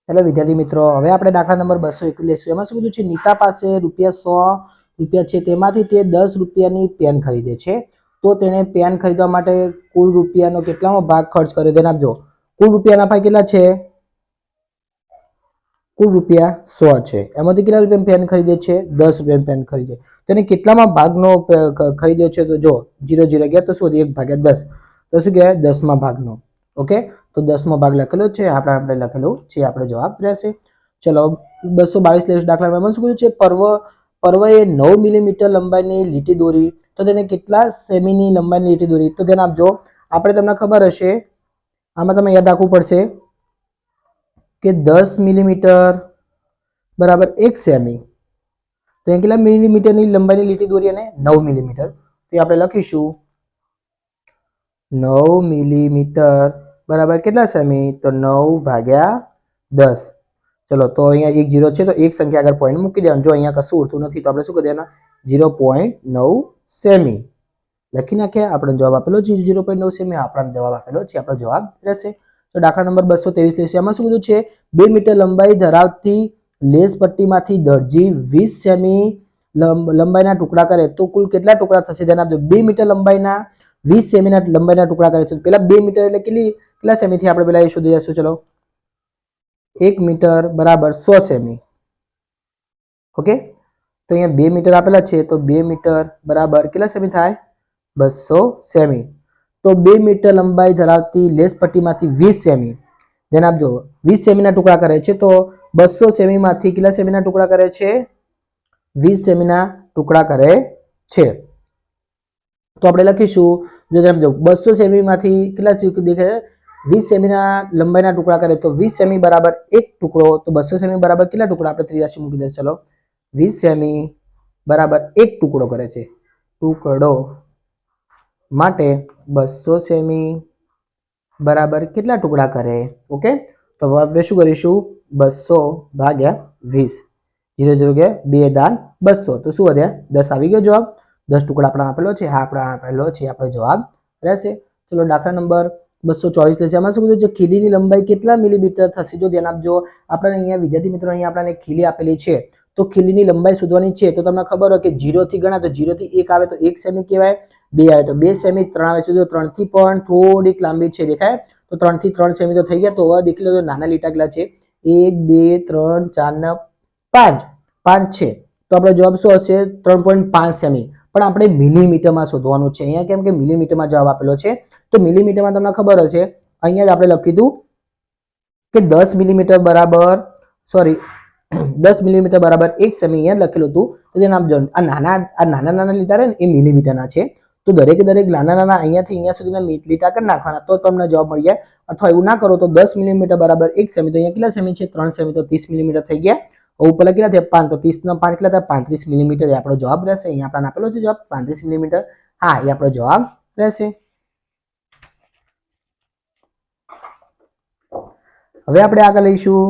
Hello વિદ્યાર્થી મિત્રો, હવે આપણે દાખલા નંબર 221 લેશું। એમાં શું કીધું છે, નીતા પાસે ₹100 છે, તેમાંથી તે 10 રૂપિયાની પેન ખરીદે છે, તો તેણે પેન ખરીદવા માટે કુલ રૂપિયાનો કેટલામો ભાગ ખર્ચ કર્યો તેને આપજો। કુલ રૂપિયાના ભાગ કેટલા છે? કુલ રૂપિયા 100 છે, એમાંથી કેટલા રૂપિયાની પેન ખરીદે છે? 10 રૂપિયાની પેન ખરીદે। તેને કેટલામાં ભાગનો ખરીદ્યો છે? તો જો 0 0 ગયા તો શું 1/10, તો શું કહેવાય 10મા ભાગનો। ઓકે, તો 10મો ભાગ લખેલો છે, આપણે લખેલું છે, આપણો જવાબ રહેશે। ચલો 222 લેશું દાખલા નંબર શું કીધું છે, પર્વએ 9 મિલીમીટર લંબાઈની લીટી દોરી, તો તેને કેટલા સેમીની લંબાઈની લીટી દોરી? તો તેને આપજો। આપણે તમને ખબર હશે, આમાં તમે યાદ રાખવું પડશે કે 10 મિલીમીટર બરાબર 1 સેમી, તો અહીં કેટલા મિલીમીટરની લંબાઈની લીટી દોરી અને 9 મિલીમીટર, તો આપણે લખીશું 9 મિલીમીટર બરાબર કેટલા સેમી? તો 9/10। ચલો તો અહીંયા 1 0 છે, તો એક સંખ્યા આગળ પોઈન્ટ મૂકી દેવાનું। જો અહીંયા કશું ઉડતું નથી તો આપણે શું કરી દેવાના? 0.9 સેમી લખી નાખ્યા। આપણો જવાબ આપેલો છે 0.9 સેમી, આપણો જવાબ આપેલો છે, આપણો જવાબ રહેશે। તો દાખલા નંબર 223 લેશે। એમાં શું કીધું છે, 2 મીટર લંબાઈ ધરાવતી લેસ પટ્ટીમાંથી દરજી 20 સેમી લંબાઈના ટુકડા કરે તો કુલ કેટલા ટુકડા થશે? ધ્યાન આપજો। 2 મીટર લંબાઈના 20 સેમીના લંબાઈના ટુકડા કરે છે, પેલા 2 મીટર એટલે કેટલા સેમીથી આપણે પેલા એ શોધી જશું। ચલો 1 મીટર બરાબર 100 સેમી। ઓકે, તો અહીંયા 2 મીટર આપેલા છે, તો 2 મીટર બરાબર કેટલા સેમી થાય? 200 સેમી। તો 2 મીટર લંબાઈ ધરાવતી લેસ પટ્ટીમાંથી 20 સેમી, ધ્યાન આપજો 20 સેમીના ટુકડા કરે છે, તો 200 સેમીમાંથી કેટલા સેમીના ટુકડા કરે છે? 20 સેમીના ટુકડા કરે છે। તો આપણે લખીશું, જો સમજો 200 સેમીમાંથી કેટલા દેખાય? 20 સેમીના લંબાઈના ટુકડા કરે, તો 20 સેમી બરાબર એક ટુકડો, તો 200 સેમી બરાબર કેટલા ટુકડા? આપણે ત્રિરાશી મૂકી દઈશું। ચલો 20 સેમી બરાબર એક ટુકડો કરે છે, ટુકડો માટે 200 સેમી બરાબર કેટલા ટુકડા કરે? ઓકે, તો આપણે શું કરીશું? 200/20, 0 0 ગયા 2 દાન 200, તો શું વધ્યા? 10 આવી ગયો જવાબ। 10 ટુકડા આપણે આપેલો છે, હા આપણે આપેલો છે, આપણો જવાબ રહેશે। ચલો દાખલા નંબર 224 લેશે। આમાં શું કીધું છે, ખીલીની લંબાઈ કેટલા મિલીમીટર થશે? જો ધ્યાન આપજો, આપણે અહીંયા વિદ્યાર્થી મિત્રો અહીંયા આપણને ખીલી આપેલી છે, તો ખીલીની લંબાઈ શોધવાની છે, તો તમને ખબર હોય કે 0 થી ગણા, તો 0 થી 1 આવે તો 1 સેમી કહેવાય, 2 આવે તો 2 સેમી, 3 આવે તો 3 થી પણ થોડીક લાંબી છે, દેખાય તો 3 થી 3 સેમી તો થઈ ગયા। તો હવે દેખી લો નાના લીટા કેટલા છે? 1 2 3 4 ને 5 છે, તો આપણો જવાબ શું હશે? 3.5 સેમી। પણ આપણે મિલીમીટરમાં શોધવાનું છે, અહીંયા કેમ કે મિલીમીટરમાં જવાબ આપેલો છે, તો મિલીમીટરમાં તમને ખબર હશે, અહીંયા જ આપણે લખી દીધું કે 10 મિલીમીટર બરાબર 10 મિલીમીટર બરાબર 1 સેમી અહીંયા લખેલું હતું, તો તેને આપજો। આ નાના લીટા રહે ને એ મિલીમીટરના છે, તો દરેક નાના અહીંયાથી અહીંયા સુધીના લીટા કરી નાખવાના, તો તમને જવાબ મળી જાય। અથવા એવું ના કરો તો 10 મિલીમીટર બરાબર 1 સેમી, તો અહીંયા કેટલા સેમી છે? 3 સેમી, તો 30 મિલીમીટર થઈ ગયા। ઉપર કેટલા થયા? 5, તો 30 ના 5 કેટલા થયા? 35 મિલીમીટર એ આપણો જવાબ રહેશે। અહીંયા આપણને આપેલો છે જવાબ 35 મિલીમીટર, હા એ આપણો જવાબ રહેશે। હવે આપણે આગળ લઈશું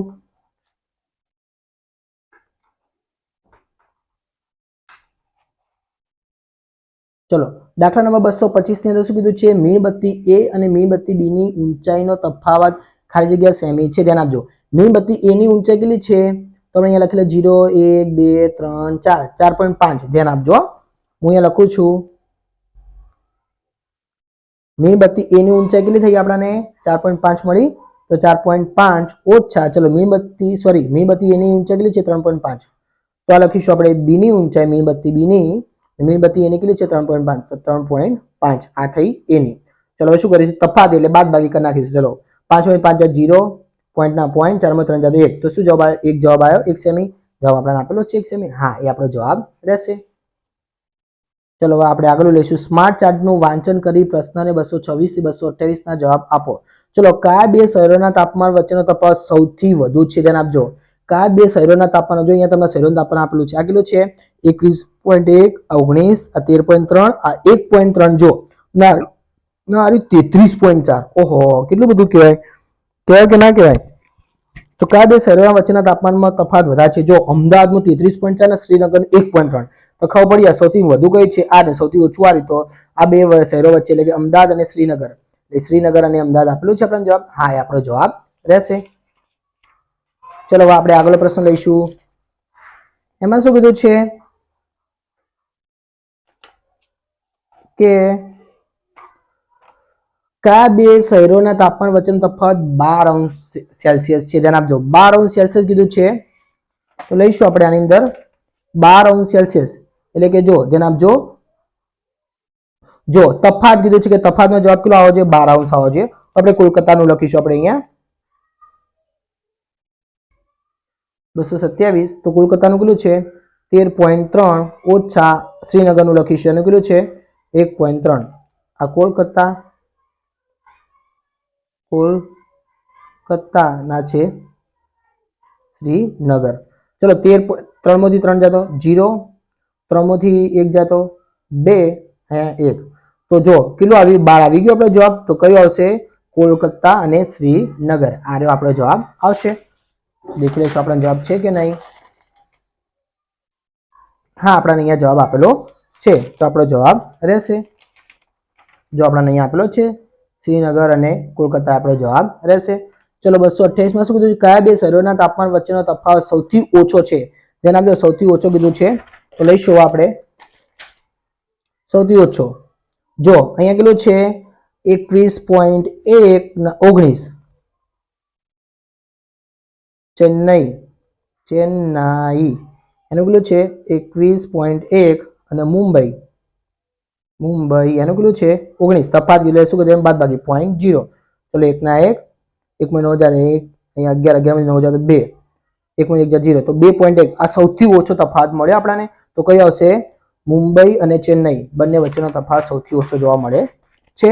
ચલો દાખલા નંબર 225 ની અંદર શું કીધું છે, મીણબત્તી A અને મીણબત્તી B ની ઊંચાઈનો તફાવત ખાલી જગ્યા સેમી છે। ધ્યાન આપજો, મીણબત્તી A ની ઊંચાઈ કેટલી છે? તો અહીંયા લખેલું 0 1 2 3 4 4.5, ધ્યાન આપજો, હું અહીંયા લખું છું મીણબત્તી A ની ઊંચાઈ કેટલી થઈ આપણને? 4.5 મળી, તો 4.5 ઓછા, ચલો મીણબત્તી A ની ઊંચાઈ કેટલી છે? 3.5, તો આ લખીશું આપણે B ની ઊંચાઈ, મીણબત્તી A ની કેટલી છે? 3.5, તો 3.5 આ થઈ A ની। ચલો હવે શું કરીશું? તફાવત એટલે બાદ બાકી કરી નાખીશું। ચલો 5 5 0, પોઈન્ટ ના પોઈન્ટ, 4 3 1, તો શું જવાબ આવ્યો? એક જવાબ આવ્યો 1 સેમી, જવાબ આપણને આપેલો છે 1 સેમી, હા એ આપણો જવાબ રહેશે। ચલો હવે આપણે આગળ લઈશું, સ્માર્ટ ચાર્ટનું વાંચન કરી પ્રશ્નને 226 થી 228 ના જવાબ આપો। ચલો કયા બે શહેરોના તાપમાન વચ્ચેનો તફાવત સૌથી વધુ છે? ધ્યાન આપજો, કયા બે શહેરોના તાપમાન? જો અહીંયા તમને શહેરોનું તાપમાન આપેલું છે, આ કેટલું છે? 21.1, 19, આ 13.3, આ 1.3, જો ના 33.4, ઓહો કેટલું બધું કહેવાય, કહેવાય કે ના કહેવાય? તો કયા બે શહેરોના વચ્ચેના તાપમાનમાં તફાવત વધારે છે? જો અમદાવાદનું 33.4 અને શ્રીનગરનું 1.3, તો ખબર પડી જાય સૌથી વધુ કઈ છે આ ને સૌથી ઓછું આ, તો આ બે શહેરો વચ્ચે એટલે કે અમદાવાદ અને શ્રીનગર, શ્રીનગર અને અમદાવાદ આપેલું છે આપણને જવાબ, હા એ આપણો જવાબ રહેશે। ચલો હવે આપણે આગળનો પ્રશ્ન લઈશું. એમાં શું કીધું છે કે કયા બે શહેરોના તાપમાન વચ્ચેનો તફાવત 12 અંશ સેલ્સિયસ છે? ધ્યાન આપજો, 12 અંશ સેલ્સિયસ કીધું છે. તો લઈશું આપણે આની અંદર 12 અંશ સેલ્સિયસ એટલે કે જો ધ્યાન આપજો, જો તફાવત કીધું છે કે તફાવતનો જવાબ કેટલો આવો છે? 12 અંશ આવો છે. તો આપણે કોલકાતાનું લખીશું આપણે અહીંયા 227. તો કોલકાતાનું કેટલું છે? 13.3 ઓછા શ્રીનગરનું લખીશું એનું કેટલું છે? 1.3. આ કોલકાતા ના છે શ્રીનગર. ચલો 13 3 માંથી 3 જાતો 0, 3 માંથી 1 જાતો 2 અને 1. તો જો કેટલું આવ્યું? 12 આવી ગયો આપણો જવાબ. તો કયો આવશે? કોલકાતા અને શ્રીનગર. આ રહ્યો આપણો જવાબ આવશે. દેખી લઈશું આપણો જવાબ છે કે નહીં. હા, આપણને અહીંયા જવાબ આપેલો છે. તો આપણો જવાબ રહેશે, જો આપણને અહીંયા આપેલો છે શ્રીનગર અને કોલકાતા આપણો જવાબ રહેશે. ચલો 228 માં શું કીધું? કયા બે શહેરોના તાપમાન વચ્ચેનો તફાવત સૌથી ઓછો છે? જેના આપણે સૌથી ઓછો કીધું છે. તો લઈશું આપણે સૌથી ઓછો. જો અહીંયા કેટલું છે? 21.1 19. ચેન્નઈ એનું કેટલું છે? 21.1 અને મુંબઈ એનું કેટલું છે? 19. તફાવત એટલે શું કીધું? બાદ બાકી 0.0. ચલો 1 ના 1 1.9 અહીંયા 11 11 9 2 1.1 0. તો 2.1 આ સૌથી ઓછો તફાવત મળે આપણને. તો કયો આવશે? મુંબઈ અને ચેન્નઈ બંને વચ્ચેનો તફાવત સૌથી ઓછો જોવા મળે છે.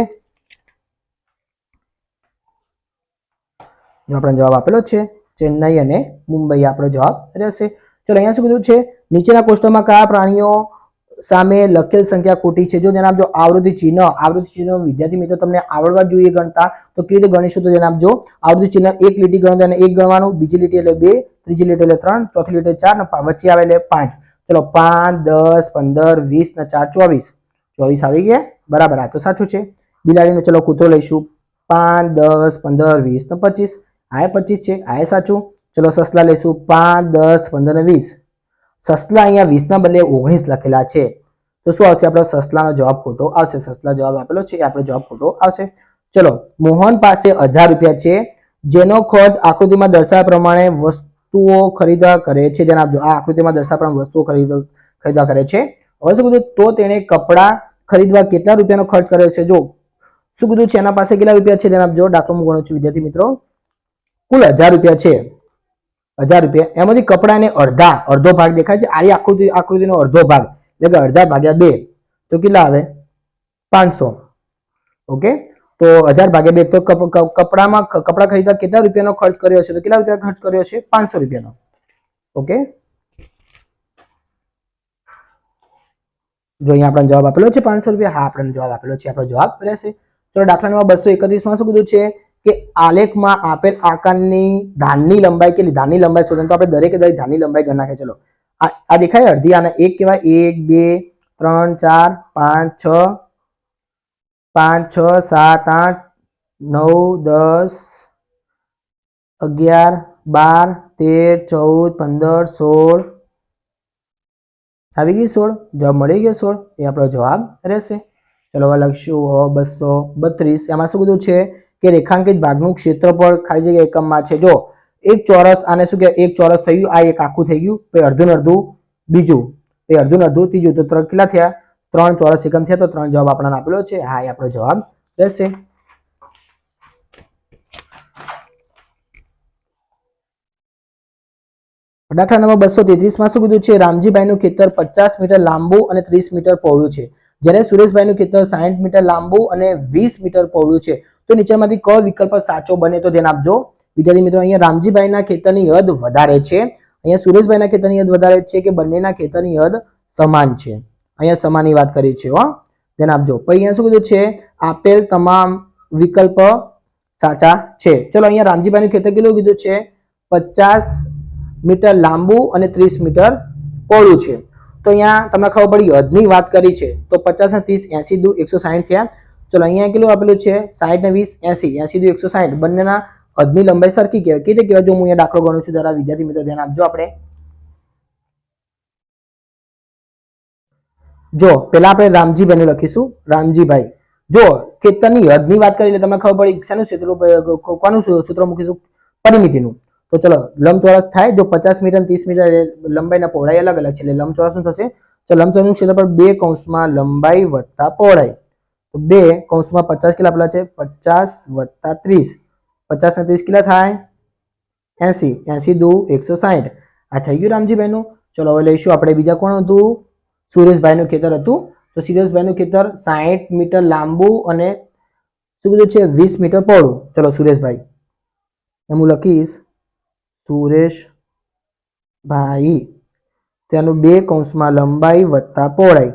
જો આપણને જવાબ આપેલો છે ચેન્નઈ અને મુંબઈ આપણો જવાબ રહેશે. ચલો અહીંયા શું કીધું છે? નીચેના કોષ્ટકમાં કયા પ્રાણીઓ સામે લખેલ સંખ્યા ખોટી છે? જો ધ્યાન આપજો, આવૃત્તિ ચિહ્ન વિદ્યાર્થી મિત્રો તમને આવડવા જોઈએ ગણતા. તો કેવી રીતે ગણીશું? તો ધ્યાન આપજો, આવૃત્તિ ચિહ્ન એક લીટી ગણો અને 1 ગણવાનું, બીજી લીટી એટલે 2, ત્રીજી લીટી એટલે 3, ચોથી લીટી 4 અને વચ્ચે આવે એટલે 5. ચલો 5 10 15 20 ને 4 24. 24 આવી ગયા બરાબર. આ તો સાચું છે. બિલાડીનો ચલો કૂતરો લઈશું 5 10 15 20 ને 25. આ 25 છે, આ સાચું. ચલો સસલા લઈશું 5 10 15 ને 20. સસલા અહીંયા 20 ના બદલે 19 લખેલા છે. તો શું આવશે? આપણો સસલાનો જવાબ ખોટો આવશે. સસલા જવાબ આપેલો છે, આપણો જવાબ ખોટો આવશે. ચલો મોહન પાસે 1000 રૂપિયા છે, જેનો ખર્ચ આકૃતિમાં દર્શાવ્યા પ્રમાણે વસ્તુઓ ખરીદવા કરે છે. ધ્યાન આપજો, આ આકૃતિમાં દર્શાવ્યા પ્રમાણે વસ્તુઓ ખરીદવા કરે છે. હવે શું કીધું? તો તેણે કપડાં ખરીદવા કેટલા રૂપિયાનો ખર્ચ કર્યો છે? જો શું કીધું છે? એના પાસે કેટલા રૂપિયા છે? ધ્યાન આપજો, દાખલો હું ગણું છું વિદ્યાર્થી મિત્રો. કુલ 1000 રૂપિયા છે. 1000 રૂપિયા એમાંથી કપડાને અડધો ભાગ દેખાય છે. આ આકૃતિનો અડધો ભાગ એટલે કે 1000 ભાગ્યા 2 તો કેટલા આવે? 500. ઓકે, તો 1000 ભાગ્યા 2 તો કપડા ખરીદવા કેટલા રૂપિયાનો ખર્ચ કર્યો છે? તો કેટલા રૂપિયા ખર્ચ કર્યો છે? 500 રૂપિયાનો. ઓકે, જો અહીંયા આપણને જવાબ આપેલો છે 500 રૂપિયા. હા, આપણને જવાબ આપેલો છે, આપણો જવાબ રહેશે. ચલો દાખલા નંબર 231 માં શું કીધું છે કે આલેખમાં આપેલ આકારની ધારની લંબાઈ કેટલી? ધારની લંબાઈ શોધો. તો આપણે દરેકે દરેક ધારની લંબાઈ ગણી નાખીએ. ચલો આ દેખાય અડધી, આને 1 કહેવાય. 1 2 3 4 5 6 7 8 9 10 11 12 13 14 15 16 આવી ગઈ 16. જવાબ મળી ગયો 16. એ આપણો જવાબ રહેશે. ચલો હવે લખશું 232. એમાં શું કીધું છે કે રેખાંકિત ભાગનું ક્ષેત્રફળ ખાલી જગ્યા એકમમાં છે. જો એક ચોરસ, આને શું કહેવાય? એક ચોરસ થયું, આ એક આખું થઈ ગયું, પછી અડધું અડધું બીજું, પછી અડધું અડધું ત્રીજું. તો કેટલા થયા? 3 ચોરસ એકમ થયા. તો 3 જવાબ આપણને આપેલો છે. હા, એ આપણો જવાબ રહેશે. દાખલા નંબર 233 માં શું કીધું છે? રામજીભાઈનું ખેતર 50 મીટર લાંબુ અને 30 મીટર પહોળું છે, જ્યારે સુરેશભાઈનું ખેતર 60 મીટર લાંબુ અને 20 મીટર પહોળું છે. તો નીચેમાંથી કયો વિકલ્પ સાચો બને? તો ધ્યાન આપજો વિદ્યાર્થી મિત્રો, અહીંયા રામજીભાઈના ખેતરની હદ વધારે છે, અહીંયા સુરેશભાઈના ખેતરની હદ વધારે છે કે બંનેના ખેતરની હદ સમાન છે? અહીંયા સમાનની વાત કરી છે. ધ્યાન આપજો. પછી અહીંયા શું કીધું છે? આપેલ તમામ વિકલ્પ સાચા છે. ચલો અહીંયા રામજીભાઈનું ખેતર કેટલું કીધું છે? 50 મીટર લાંબુ અને 30 મીટર પહોળું છે. તો અહીંયા તમને ખબર પડી હદની વાત કરી છે. તો 50 ને 30 80 દુ 160 થયા. ચલો અહીંયા કેટલું આપેલું છે? 60 ને 20 80 80 દુ 160. બંનેના હદની લંબાઈ સરખી કહેવાય. કેવી રીતે કહેવાય? જો હું અહીંયા દાખલો ગણું છું, જરા વિદ્યાર્થી મિત્રો ધ્યાન આપજો. આપણે જો પેલા આપણે રામજીભાઈ નું લખીશું. રામજીભાઈ, જો ખેતરની હદની વાત કરી એટલે તમને ખબર પડી શેનું સૂત્ર, કોનું સૂત્ર મૂકીશું? પરિમિતિનું. તો ચલો લંબચોરસ થાય. જો 50 મીટર 30 મીટર લંબાઈના પહોળાઈ અલગ અલગ છે એટલે લંબચોરસ શું થશે? તો લંબચોરસનું ક્ષેત્રફળ 2 કૌંસમાં લંબાઈ વત્તા પહોળાઈ. તો 2 કૌંસમાં 50 કેટલા આપેલા છે? 50 વત્તા 30. 50 ને 30 કેટલા થાય? 80. 80 દુ 160. આ થઈ ગયું રામજીભાઈનું. ચલો હવે લઈશું આપણે બીજા. કોણ હતું? સુરેશભાઈનું ખેતર હતું. તો સુરેશભાઈનું ખેતર 60 મીટર લાંબુ અને શું કીધું છે? 20 મીટર પહોળું. ચલો સુરેશભાઈ, એમ હું લખીશ સુરેશભાઈ, તેનું 2 કૌંસમાં લંબાઈ વત્તા પહોળાઈ.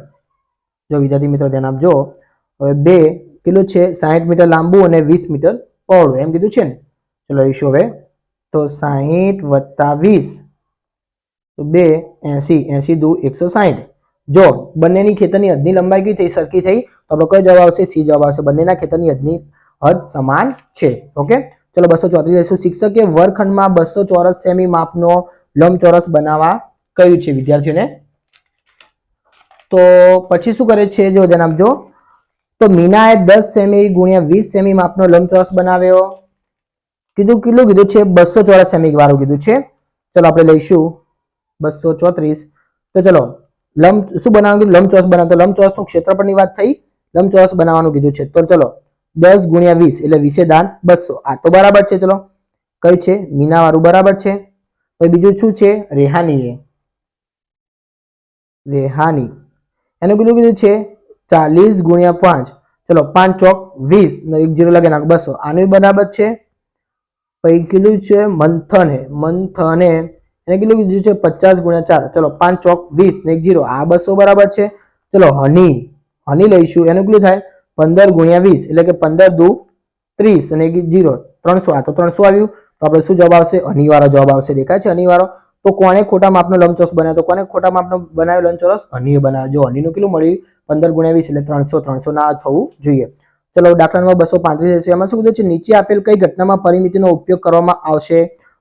જો વિદ્યાર્થી મિત્રો ધ્યાન આપજો. હવે 2 કેટલું છે? 60 મીટર લાંબુ અને 20 મીટર પહોળું એમ કીધું છે ને. ચલો લઈશું હવે. તો 60 વત્તા 20 તો 2 80. 80 દુ 160. જો બંનેની ખેતરની હદની લંબાઈ કેવી થઈ? સરખી થઈ. તો આપણો કયો જવાબ આવશે? સી જવાબ આવશે. બંનેના ખેતરની હદની હદ સમાન છે. ઓકે, ચલો 234 લઈશું. શિક્ષકે વર્ગખંડમાં 200 ચોરસ સેમી માપનો લંબચોરસ બનાવવા કહ્યું છે વિદ્યાર્થીઓને. તો પછી શું કરે છે? જો ધ્યાન આપજો. તો મીનાએ 10 સેમી ગુણ્યા 20 સેમી માપનો લંબચોરસ બનાવ્યો. કીધું કેટલું કીધું છે? 200 ચોરસ સેમી વાળું કીધું છે. ચલો આપણે લઈશું 234. તો ચલો શું બનાવવાનું? લંબચોરસ બનાવતો. લંબચોરસનું ક્ષેત્રફળની વાત થઈ. લંબચોરસ બનાવવાનું કીધું છે. તો ચલો 10 ગુણ્યા 20 એટલે 20 દાન 200. આ તો બરાબર છે. ચલો કઈ છે? મીના વાળું બરાબર છે. તો બીજું શું છે? રેહાની. રેહાની એનું કેટલું કીધું છે? 40 ગુણ્યા 5. ચલો 5 ચોક 20 ને 1 0 લગે નાખ 200. આનું બરાબર છે. પછી કેટલું છે? મંથને. મંથને એને કેટલું કીધું છે? 50 ગુણ્યા 4. ચલો 5 ચોક 20 ને 1 0. આ 200 બરાબર છે. ચલો હની. હની લઈશું. એનું કેટલું થાય? 15 ગુણ્યા 20 એટલે કે 15 દુ 30 અને 1 0 300. આ તો 300 આવ્યું. તો આપણે શું જવાબ આવશે? હની વાળો જવાબ આવશે. દેખાય છે હની વાળો? તો કોને ખોટા માપનો લંબચોરસ બનાવ્યો? તો કોને ખોટા માપનો બનાવ્યો લંબચોરસ? હનીએ બનાવ્યો. જો હનીનું કેટલું મળ્યું? 15 ગુણ્યા 20 એટલે 300. 300 ના થવું જોઈએ. ચલો દાખલા નંબર 235 છે. એમાં શું કીધું છે? નીચે આપેલ કઈ ઘટનામાં પરિમિતિનો ઉપયોગ કરવામાં આવશે?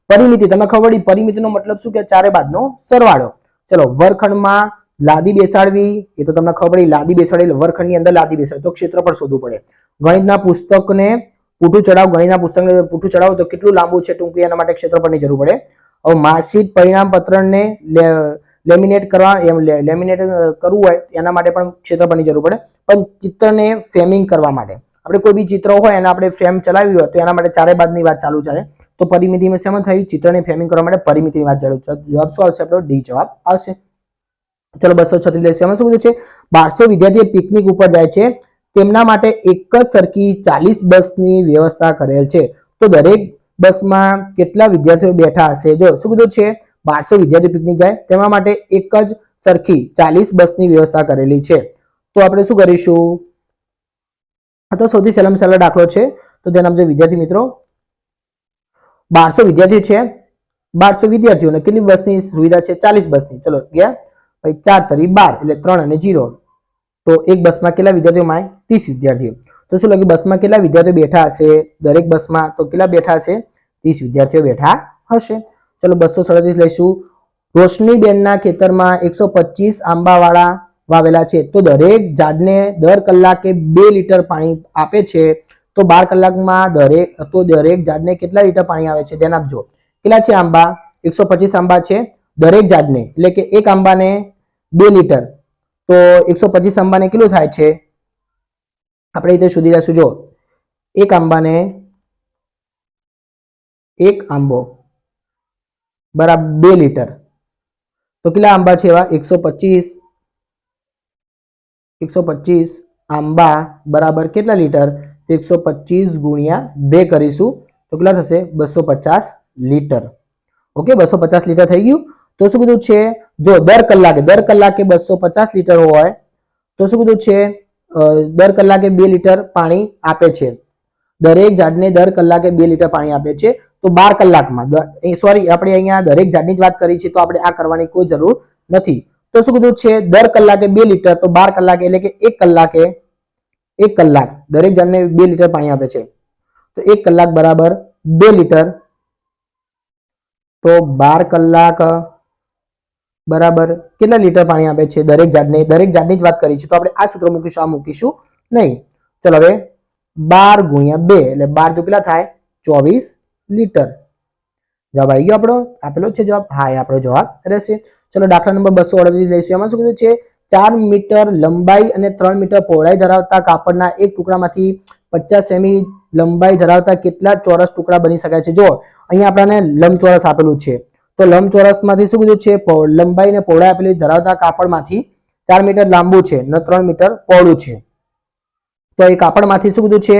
પરિમિતિ તમને ખબર પડી. પરિમિતિનો મતલબ શું કે? ચારે બાદનો સરવાળો. ચલો વર્ગખંડમાં લાદી બેસાડવી. એ તો તમને ખબર પડી. લાદી બેસાડી વર્ગખંડની અંદર લાદી બેસાડી તો ક્ષેત્રફળ શોધવું પડે. ગણિતના પુસ્તકને પૂઠું ચડાવ. ગણિતના પુસ્તકને પૂઠું ચડાવો તો કેટલું લાંબુ છે ટૂંકું? એના માટે ક્ષેત્રફળની જરૂર પડે. હવે માર્કશીટ પરિણામ પત્રને લેમિનેટ કરવા, એમ લેમિનેટ કરવું હોય એના માટે પણ ક્ષેત્રફળની જરૂર પડે. પણ ચિત્રને ફ્રેમિંગ કરવા માટે આપણે કોઈ બી ચિત્ર હોય અને આપણે ફ્રેમ ચલાવી હોય તો એના માટે ચારે બાદની વાત ચાલુ ચાલે. તો પરિમિતિમાં શેમાં થયું? ચિત્રને ફ્રેમિંગ કરવા માટે પરિમિતિની વાત ચાલુ. જવાબ શું આવશે? આપણો ડી જવાબ આવશે. ચલો 236 લઈશું. એમાં શું કીધું છે? 1200 વિદ્યાર્થીઓ પિકનિક ઉપર જાય છે. તેમના માટે એક જ સરખી 40 બસની વ્યવસ્થા કરેલ છે. તો દરેક બસમાં કેટલા વિદ્યાર્થીઓ બેઠા હશે? જો શું કીધું છે? 1200 વિદ્યાર્થીઓ પિકનિક જાય તેના માટે એક જ સરખી 40 બસની વ્યવસ્થા કરેલી છે. તો આપણે શું કરીશું? આ તો સૌથી સહેલામાં સહેલો દાખલો છે. તો ધ્યાન આપજો વિદ્યાર્થી મિત્રો. 1200 વિદ્યાર્થીઓ છે. 1200 વિદ્યાર્થીઓને કેટલી બસની સુવિધા છે? 40 બસની. ચલો ગયા. પછી 4 તરી 12 એટલે 3 અને 0. તો એક બસમાં કેટલા વિદ્યાર્થીઓ માં? 30 વિદ્યાર્થીઓ. તો શું લાગે? બસમાં કેટલા વિદ્યાર્થીઓ બેઠા હશે? દરેક બસમાં તો કેટલા બેઠા હશે? 30 વિદ્યાર્થીઓ બેઠા હશે. ચલો 237 લઈશું. રોશનીબેનના ખેતરમાં 125 આંબાવાળા વાવેલા છે. તો દરેક ઝાડને દર કલાકે 2 લીટર પાણી આપે છે. તો 12 કલાકમાં દરેક ઝાડને કેટલા લીટર પાણી આવે છે? ધ્યાન આપજો. કેટલા છે આંબા? 125 આંબા છે. દરેક ઝાડને એટલે કે એક આંબાને 2 લીટર. તો 125 આંબાને કેટલું થાય છે? આપણે રીતે શોધી લઈશું. જો એક આંબાને એક આંબો બરાબર 2 લીટર. તો કેટલા આંબા છે એવા? 125 આંબા બરાબર કેટલા લીટર? 125 ગુણ્યા 2 કરીશું તો કેટલા થશે? 250 લીટર. ઓકે, 250 લીટર થઈ ગયું. તો શું કીધું છે? જો દર કલાકે 250 લીટર હોય તો શું કીધું છે? દર કલાકે 2 લીટર પાણી આપે છે. દરેક ઝાડને દર કલાકે 2 લીટર પાણી આપે છે. તો 12 કલાકમાં સોરી આપણે અહીંયા દરેક ઝાડની જ વાત કરી છે તો આપણે આ કરવાની કોઈ જરૂર નથી. તો શું કીધું છે? દર કલાકે 2 લીટર. તો 12 કલાકે એટલે કે 1 કલાક દરેક ઝાડને 2 લીટર પાણી આપે છે. તો 1 કલાક બરાબર 2 લીટર તો 12 કલાક બરાબર કેટલા લીટર પાણી આપે છે? દરેક જાતની જ વાત કરી છે તો આપણે આ સૂત્ર મૂકીશું, આ મૂકીશું નહીં. ચલો હવે 12 ગુણ્યા 2 એટલે 12 તો કેટલા થાય? 24 લીટર. જવાબ આવી ગયો આપણો, આપેલો છે જવાબ. હા, એ આપણો જવાબ રહેશે. ચલો દાખલા નંબર 238 લઈશું. એમાં શું કીધું છે? 4 મીટર લંબાઈ અને 3 મીટર પહોળાઈ ધરાવતા કાપડના એક ટુકડામાંથી 50 સેમી લંબાઈ ધરાવતા કેટલા ચોરસ ટુકડા બની શકાય છે? જો અહીંયા આપણને લંબચોરસ આપેલું છે તો લંબચોરસમાંથી શું કીધું છે? લંબાઈ અને પહોળાઈ આપેલી ધરાવતા કાપડમાંથી 4 મીટર લાંબુ છે અને 3 મીટર પહોળું છે. તો એ કાપડમાંથી શું કીધું છે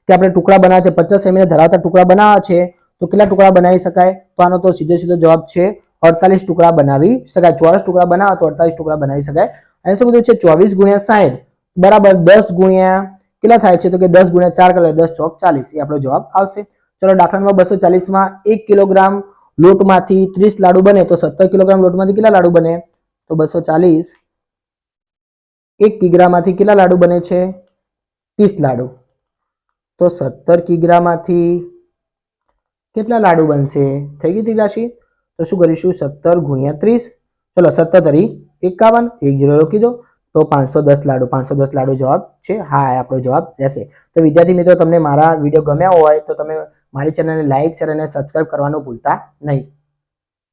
કે આપણે ટુકડા બનાવ્યા છે, 50 સેમી ધરાવતા ટુકડા બનાવવા છે તો કેટલા ટુકડા બનાવી શકાય? તો આનો તો સીધો જવાબ છે 48 ટુકડા બનાવી શકાય. ચોરસ ટુકડા બનાવો તો 48 ટુકડા બનાવી શકાય. અને શું કીધું છે? 24 ગુણ્યા 60 બરાબર 10 ગુણ્યા કેટલા થાય છે? તો કે 10 ગુણ્યા 4 કરે 10 ચોક 40. એ આપણો જવાબ આવશે. ચલો દાખલા નંબર 240 માં 1 કિલોગ્રામ લોટમાંથી 30 લાડુ બને તો 17 કિલોગ્રામ લોટમાંથી કેટલા લાડુ બને? તો 240 1 કિગ્રામાંથી કેટલા લાડુ બને છે? 30 લાડુ. તો 17 કિગ્રામાંથી કેટલા લાડુ બનશે? થઈ ગઈ રાશિ. તો શું કરીશું? 17 ગુણ્યા 30. ચલો 17 તરી 51, 1 0 લખી દો તો 510 લાડુ. 510 લાડુ જવાબ છે. હા, આપણો જવાબ રહેશે. તો વિદ્યાર્થી મિત્રો, તમને મારા વિડીયો ગમ્યા હોય તો તમે મારી ચેનલને લાઈક, શેર અને સબસ્ક્રાઇબ કરવાનું ભૂલતા નહીં.